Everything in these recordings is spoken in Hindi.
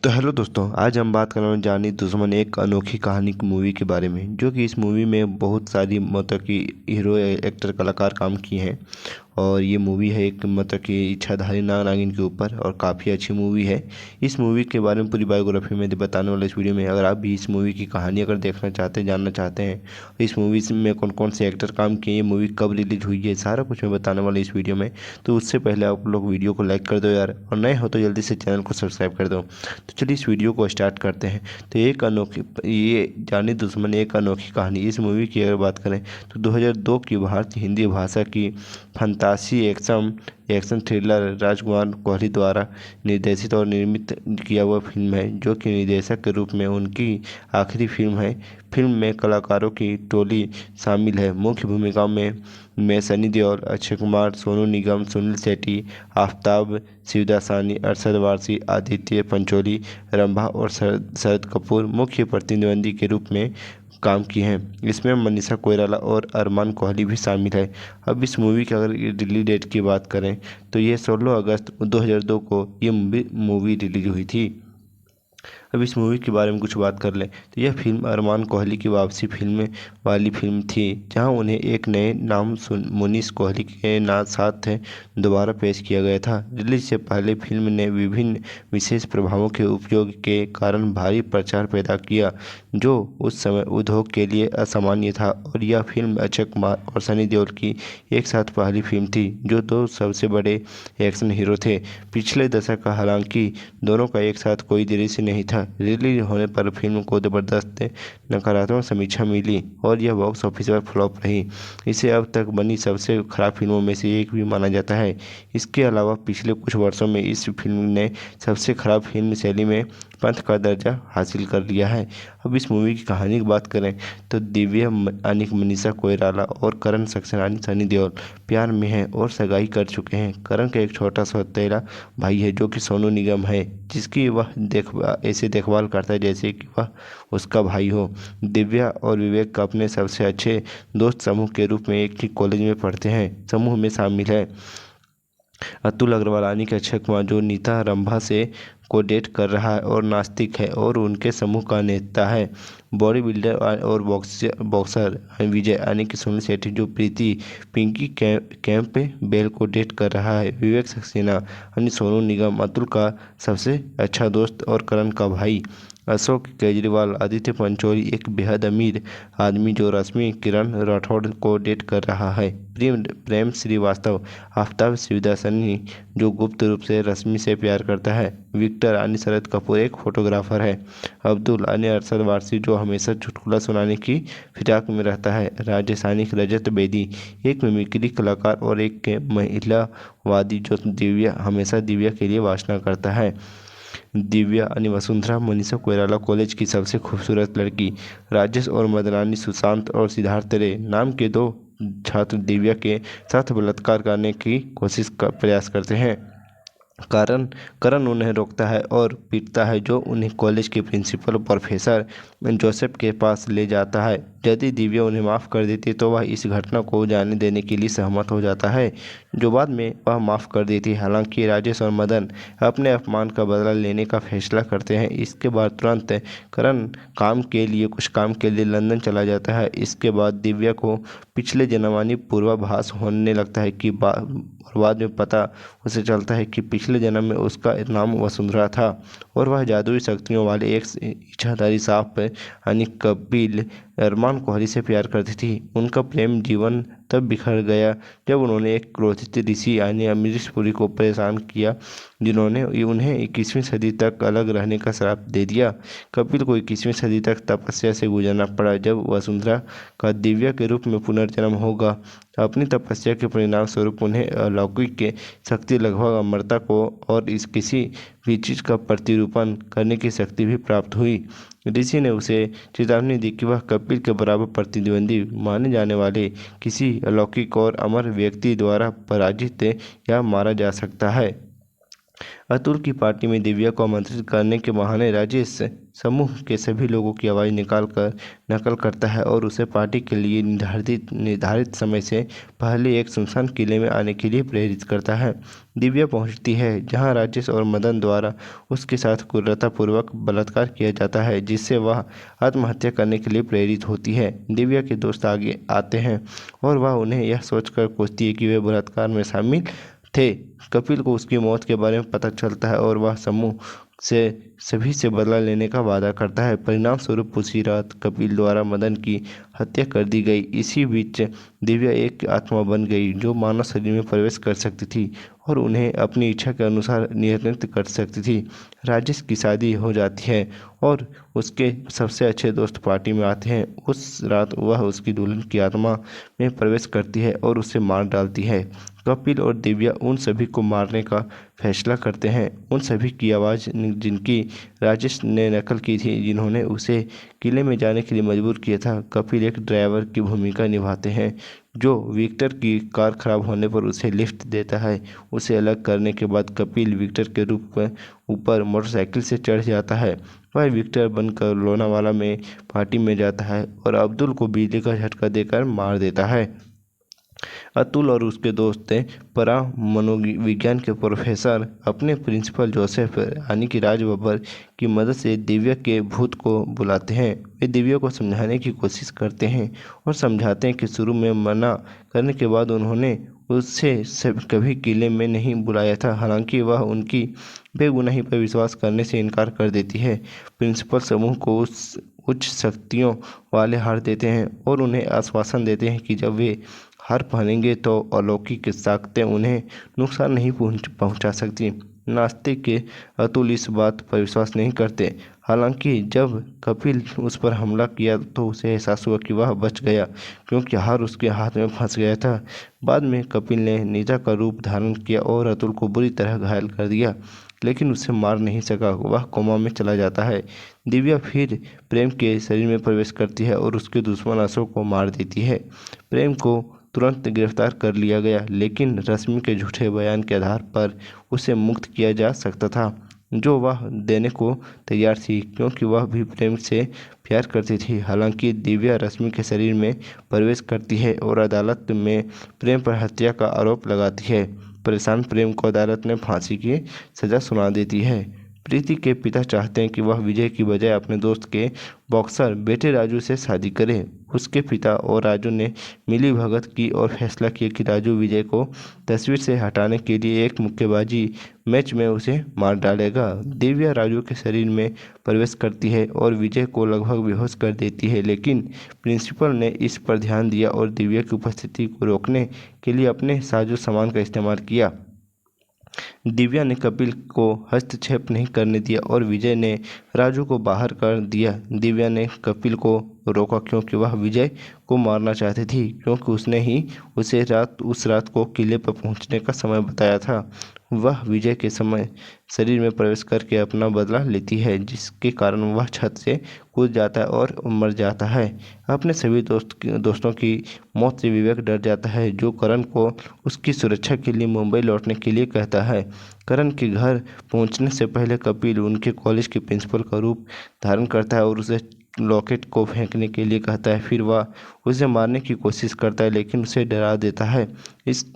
तो हेलो दोस्तों, आज हम बात करने वाले जानी दुश्मन एक अनोखी कहानी की मूवी के बारे में। जो कि इस मूवी में बहुत सारी मतलब कि हीरो एक्टर कलाकार काम किए हैं। और ये मूवी है एक मतलब कि इच्छाधारी नाग नागिन के ऊपर, और काफ़ी अच्छी मूवी है। इस मूवी के बारे में पूरी बायोग्राफी में बताने वाला इस वीडियो में। अगर आप भी इस मूवी की कहानी अगर देखना चाहते हैं, जानना चाहते हैं इस मूवी में कौन कौन से एक्टर काम किए, ये मूवी कब रिलीज हुई है, सारा कुछ मैं बताने वाला इस वीडियो में। तो उससे पहले आप लोग वीडियो को लाइक कर दो यार, और नए हो तो जल्दी से चैनल को सब्सक्राइब कर दो। तो चलिए इस वीडियो को स्टार्ट करते हैं। तो एक अनोखी, ये जानी दुश्मन एक अनोखी कहानी, इस मूवी की अगर बात करें तो 2002 की भारतीय हिंदी भाषा की फंतासी एक्शन थ्रिलर राजकुमार कोहली द्वारा निर्देशित और निर्मित किया हुआ फिल्म है। जो कि निर्देशक के रूप में उनकी आखिरी फिल्म है। फिल्म में कलाकारों की टोली शामिल है। मुख्य भूमिकाओं में सनी देओल, अक्षय कुमार, सोनू निगम, सुनील शेट्टी, आफताब, शिवदासानी, अरशद वारसी, आदित्य पंचोली, रंभा और शरद कपूर मुख्य प्रतिद्वंदी के रूप में काम किए हैं। इसमें मनीषा कोइराला और अरमान कोहली भी शामिल है। अब इस मूवी की अगर रिलीज डेट की बात करें तो ये 16 अगस्त 2002 को ये मूवी रिलीज हुई थी। अब इस मूवी के बारे में कुछ बात कर लें तो यह फिल्म अरमान कोहली की वापसी फिल्म वाली फिल्म थी, जहां उन्हें एक नए नाम मुनीष कोहली के साथ दोबारा पेश किया गया था। रिलीज से पहले फिल्म ने विभिन्न विशेष प्रभावों के उपयोग के कारण भारी प्रचार पैदा किया, जो उस समय उद्योग के लिए असामान्य था। और यह फिल्म अक्षय कुमार और सनी देओल की एक साथ पहली फिल्म थी, जो दो सबसे बड़े एक्शन हीरो थे पिछले दशक का। हालांकि दोनों का एक साथ कोई दृश्य नहीं था। रिलीज होने पर फिल्म को जबरदस्त नकारात्मक समीक्षा मिली और यह बॉक्स ऑफिस पर फ्लॉप रही। इसे अब तक बनी सबसे खराब फिल्मों में से एक भी माना जाता है। इसके अलावा पिछले कुछ वर्षों में इस फिल्म ने सबसे खराब फिल्म शैली में पंथ का दर्जा हासिल कर लिया है। अब इस मूवी की कहानी की बात करें तो दिव्या अनिक, मनीषा कोइराला और करण सक्सेना सनी देओल प्यार में हैं और सगाई कर चुके हैं। करण का एक छोटा सौतेला भाई है जो कि सोनू निगम है, जिसकी वह ऐसे देखभाल करता है जैसे कि वह उसका भाई हो। दिव्या और विवेक का अपने सबसे अच्छे दोस्त समूह के रूप में एक ही कॉलेज में पढ़ते हैं। समूह में शामिल है अतुल अग्रवाल, अनिक, अक्षय कुमार जो नीता रंभा से को डेट कर रहा है और नास्तिक है और उनके समूह का नेता है। बॉडी बिल्डर और बॉक्सर विजय, यानी कि सुनील शेट्टी जो प्रीति पिंकी कैंप बेल को डेट कर रहा है। विवेक सक्सेना यानी सोनू निगम अतुल का सबसे अच्छा दोस्त और करण का भाई। अशोक केजरीवाल, आदित्य पंचोली एक बेहद अमीर आदमी जो रश्मि किरण राठौड़ को डेट कर रहा है। प्रेम श्रीवास्तव, आफ्ताब शिवदासनी जो गुप्त रूप से रश्मि से प्यार करता है। विक्टर यानी शरद कपूर एक फोटोग्राफर है। अब्दुल यानी अरशद वारसी जो हमेशा चुटकुला सुनाने की फिराक में रहता है। राजेश यानी रजत बेदी एक मिमिक्री कलाकार और एक महिलावादी जो हमेशा दिव्या के लिए वासना करता है। दिव्या यानी वसुंधरा मनीषा कोइराला कॉलेज की सबसे खूबसूरत लड़की। राजेश और मदनानी सुशांत और सिद्धार्थ रे नाम के दो छात्र दिव्या के साथ बलात्कार करने की प्रयास करते हैं। कारण करण उन्हें रोकता है और पीटता है, जो उन्हें कॉलेज के प्रिंसिपल प्रोफेसर जोसेफ के पास ले जाता है। यदि दिव्या उन्हें माफ़ कर देती तो वह इस घटना को जाने देने के लिए सहमत हो जाता है, जो बाद में वह माफ़ कर देती है। हालांकि राजेश और मदन अपने अपमान का बदला लेने का फैसला करते हैं। इसके बाद तुरंत करण कुछ काम के लिए लंदन चला जाता है। इसके बाद दिव्या को पिछले जन्मानी पूर्वाभास होने लगता है कि और बाद में पता उसे चलता है कि पिछले जन्म में उसका नाम वसुंधरा था और वह जादुई शक्तियों वाले एक इच्छाधारी सांप यानी कपिल अरमान कोहली से प्यार करती थी। उनका प्रेम जीवन तब बिखर गया जब उन्होंने एक क्रोधित ऋषि यानी अमरीश पुरी को परेशान किया, जिन्होंने उन्हें 21वीं सदी तक अलग रहने का श्राप दे दिया। कपिल को 21वीं सदी तक तपस्या से गुजरना पड़ा। जब वसुंधरा का दिव्या के रूप में पुनर्जन्म होगा, अपनी तपस्या के परिणाम स्वरूप उन्हें अलौकिक के शक्ति, लगभग अमरता को और इस किसी भी चीज़ का प्रतिरूपण करने की शक्ति भी प्राप्त हुई। ऋषि ने उसे चेतावनी दी कि वह कपिल के बराबर प्रतिद्वंदी माने जाने वाले किसी अलौकिक और अमर व्यक्ति द्वारा पराजित या मारा जा सकता है। अतुल की पार्टी में दिव्या को आमंत्रित करने के बहाने राजेश समूह के सभी लोगों की आवाज़ निकाल कर नकल करता है और उसे पार्टी के लिए निर्धारित समय से पहले एक सुनसान किले में आने के लिए प्रेरित करता है। दिव्या पहुंचती है जहां राजेश और मदन द्वारा उसके साथ क्रूरतापूर्वक बलात्कार किया जाता है, जिससे वह आत्महत्या करने के लिए प्रेरित होती है। दिव्या के दोस्त आगे आते हैं और वह उन्हें यह सोचकर कोसती है कि वे बलात्कार में शामिल थे। कपिल को उसकी मौत के बारे में पता चलता है और वह समूह से सभी से बदला लेने का वादा करता है। परिणाम स्वरूप उसी रात कपिल द्वारा मदन की हत्या कर दी गई। इसी बीच दिव्या एक आत्मा बन गई जो मानव शरीर में प्रवेश कर सकती थी और उन्हें अपनी इच्छा के अनुसार नियंत्रित कर सकती थी। राजेश की शादी हो जाती है और उसके सबसे अच्छे दोस्त पार्टी में आते हैं। उस रात वह उसकी दुल्हन की आत्मा में प्रवेश करती है और उसे मार डालती है। कपिल और दिव्या उन सभी को मारने का फैसला करते हैं, उन सभी की आवाज़ जिनकी राजेश ने नकल की थी, जिन्होंने उसे किले में जाने के लिए मजबूर किया था। कपिल एक ड्राइवर की भूमिका निभाते हैं जो विक्टर की कार खराब होने पर उसे लिफ्ट देता है। उसे अलग करने के बाद कपिल विक्टर के रूप में ऊपर मोटरसाइकिल से चढ़ जाता है। वह विक्टर बनकर लोनावाला में पार्टी में जाता है और अब्दुल को बिजली का झटका देकर मार देता है। अतुल और उसके दोस्त परा मनोविज्ञान के प्रोफेसर अपने प्रिंसिपल जोसेफ यानी कि राज बब्बर की मदद से दिव्या के भूत को बुलाते हैं। वे दिव्या को समझाने की कोशिश करते हैं और समझाते हैं कि शुरू में मना करने के बाद उन्होंने उससे कभी किले में नहीं बुलाया था। हालांकि वह उनकी बेगुनाही पर विश्वास करने से इनकार कर देती है। प्रिंसिपल समूह को उस उच्च शक्तियों वाले हार देते हैं और उन्हें आश्वासन देते हैं कि जब वे हार मानेंगे तो अलौकिक ताकतें उन्हें नुकसान नहीं पहुंचा सकती। नास्तिक के अतुल इस बात पर विश्वास नहीं करते। हालांकि जब कपिल उस पर हमला किया तो उसे एहसास हुआ कि वह बच गया क्योंकि हार उसके हाथ में फंस गया था। बाद में कपिल ने नीचा का रूप धारण किया और अतुल को बुरी तरह घायल कर दिया, लेकिन उसे मार नहीं सका। वह कोमा में चला जाता है। दिव्या फिर प्रेम के शरीर में प्रवेश करती है और उसके दुश्मन अशोक को मार देती है। प्रेम को तुरंत गिरफ्तार कर लिया गया, लेकिन रश्मि के झूठे बयान के आधार पर उसे मुक्त किया जा सकता था, जो वह देने को तैयार थी क्योंकि वह भी प्रेम से प्यार करती थी। हालांकि दिव्या रश्मि के शरीर में प्रवेश करती है और अदालत में प्रेम पर हत्या का आरोप लगाती है। परेशान प्रेम को अदालत ने फांसी की सजा सुना देती है। प्रीति के पिता चाहते हैं कि वह विजय की बजाय अपने दोस्त के बॉक्सर बेटे राजू से शादी करे। उसके पिता और राजू ने मिली भगत की और फैसला किया कि राजू विजय को तस्वीर से हटाने के लिए एक मुक्केबाजी मैच में उसे मार डालेगा। दिव्या राजू के शरीर में प्रवेश करती है और विजय को लगभग बेहोश कर देती है, लेकिन प्रिंसिपल ने इस पर ध्यान दिया और दिव्या की उपस्थिति को रोकने के लिए अपने साजो सामान का इस्तेमाल किया। दिव्या ने कपिल को हस्तक्षेप नहीं करने दिया और विजय ने राजू को बाहर कर दिया। दिव्या ने कपिल को रोका क्योंकि वह विजय को मारना चाहती थी, क्योंकि उसने ही उसे उस रात को किले पर पहुंचने का समय बताया था। वह विजय के समय शरीर में प्रवेश करके अपना बदला लेती है, जिसके कारण वह छत से कूद जाता है और मर जाता है। अपने सभी दोस्तों की मौत से विवेक डर जाता है, जो करण को उसकी सुरक्षा के लिए मुंबई लौटने के लिए कहता है। करण के घर पहुंचने से पहले कपिल उनके कॉलेज के प्रिंसिपल का रूप धारण करता है और उसे लॉकेट को फेंकने के लिए कहता है। फिर वह उसे मारने की कोशिश करता है, लेकिन उसे डरा देता है।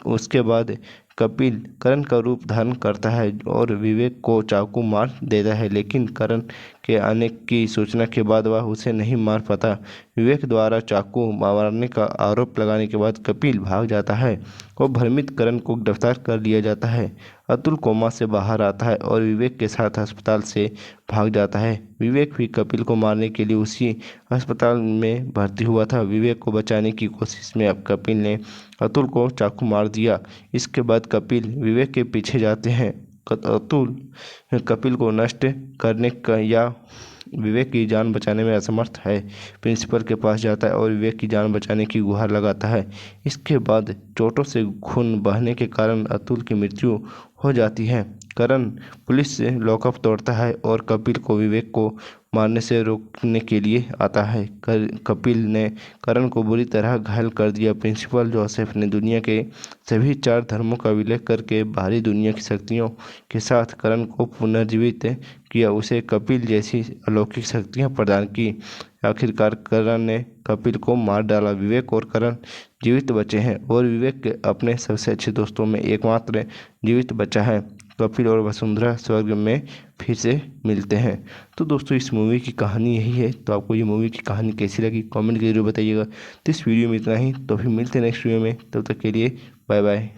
उसके बाद कपिल करण का रूप धारण करता है और विवेक को चाकू मार देता है, लेकिन करण के आने की सूचना के बाद वह उसे नहीं मार पाता। विवेक द्वारा चाकू मारने का आरोप लगाने के बाद कपिल भाग जाता है और भ्रमित करण को गिरफ्तार कर लिया जाता है। अतुल कोमा से बाहर आता है और विवेक के साथ अस्पताल से भाग जाता है। विवेक भी कपिल को मारने के लिए उसी अस्पताल में भर्ती हुआ था। विवेक को बचाने की कोशिश में अब कपिल ने अतुल को चाकू मार दिया। इसके बाद कपिल विवेक के पीछे जाते हैं। अतुल कपिल को नष्ट करने का या विवेक की जान बचाने में असमर्थ है। प्रिंसिपल के पास जाता है और विवेक की जान बचाने की गुहार लगाता है। इसके बाद चोटों से खून बहने के कारण अतुल की मृत्यु हो जाती है। करण पुलिस से लॉकअप तोड़ता है और कपिल को विवेक को मारने से रोकने के लिए आता है। कपिल ने करण को बुरी तरह घायल कर दिया। प्रिंसिपल जोसेफ ने दुनिया के सभी 4 धर्मों का विलय करके बाहरी दुनिया की शक्तियों के साथ करण को पुनर्जीवित किया, उसे कपिल जैसी अलौकिक शक्तियां प्रदान की। आखिरकार करण ने कपिल को मार डाला। विवेक और करण जीवित बचे हैं और विवेक के अपने सबसे अच्छे दोस्तों में एकमात्र जीवित बचा है। कपिल और वसुंधरा स्वर्ग में फिर से मिलते हैं। तो दोस्तों इस मूवी की कहानी यही है। तो आपको ये मूवी की कहानी कैसी लगी कमेंट करके जरूर बताइएगा। तो इस वीडियो में इतना ही, तो फिर मिलते हैं नेक्स्ट वीडियो में। तब तक के लिए बाय बाय।